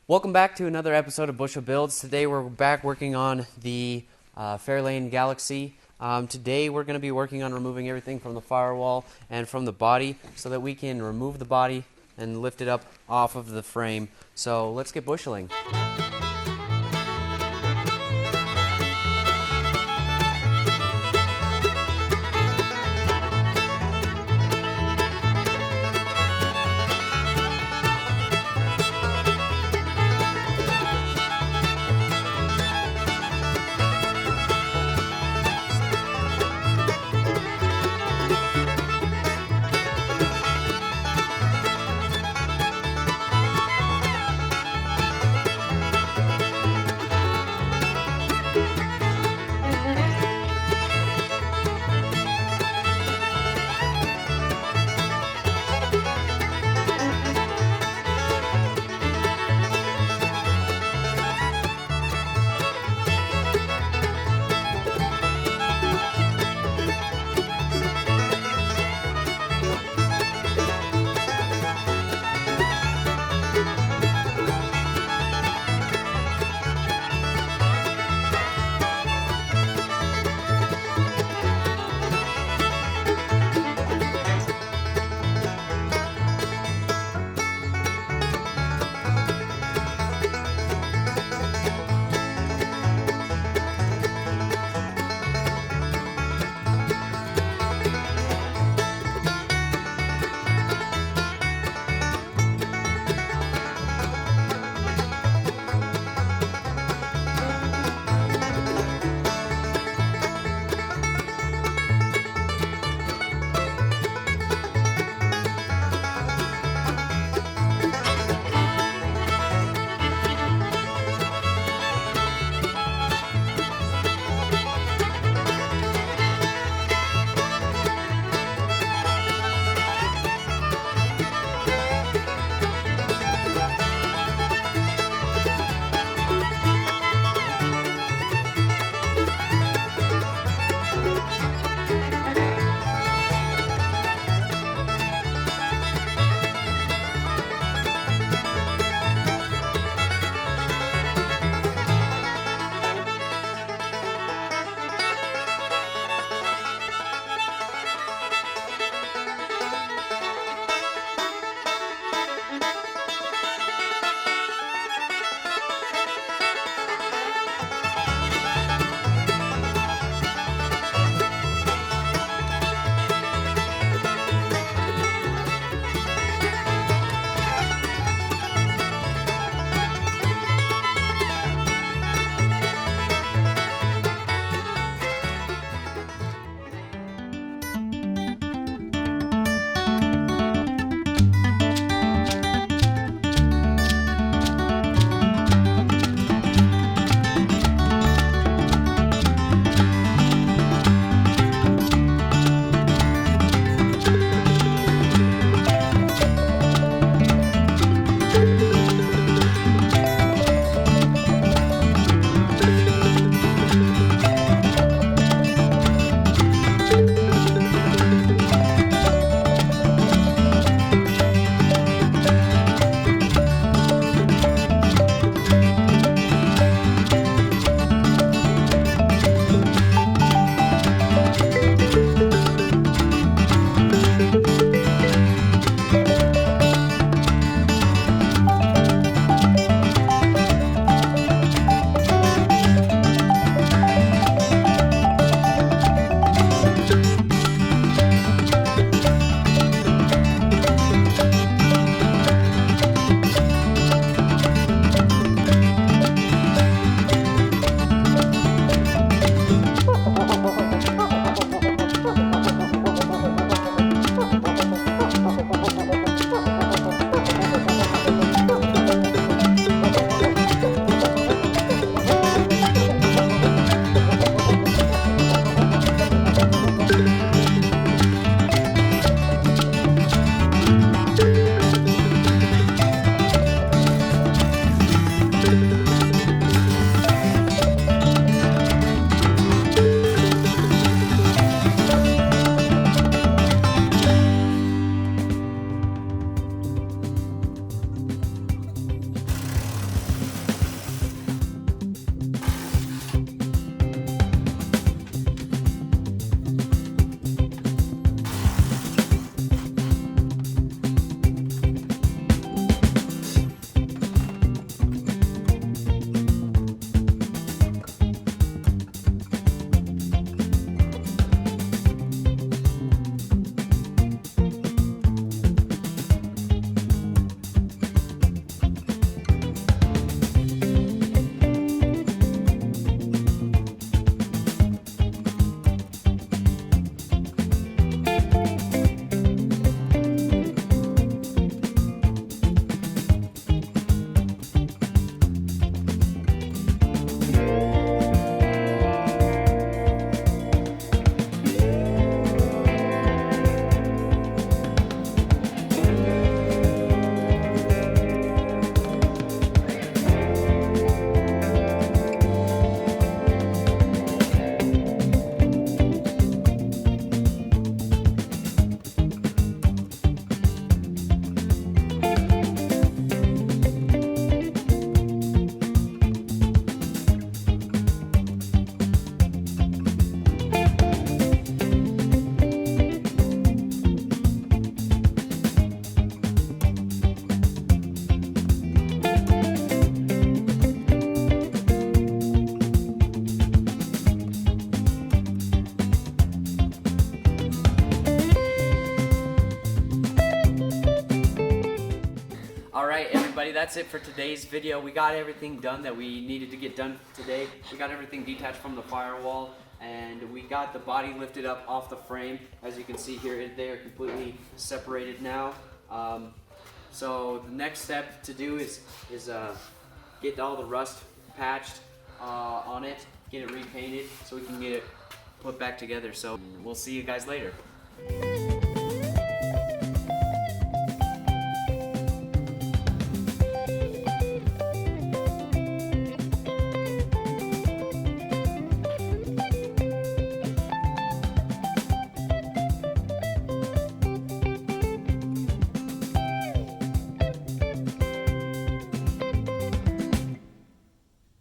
Welcome back to another episode of Bushel Builds. Today we're back working on the Fairlane Galaxie. Today we're going to be working on removing everything from the firewall and from the body so that we can remove the body and lift it up off of the frame. So let's get busheling. that's it for today's video. We got everything done that we needed to get done today. We got everything detached from the firewall, and we got the body lifted up off the frame. As you can see here, they are completely separated now. So the next step to do is get all the rust patched on it, get it repainted so we can get it put back together. So we'll see you guys later.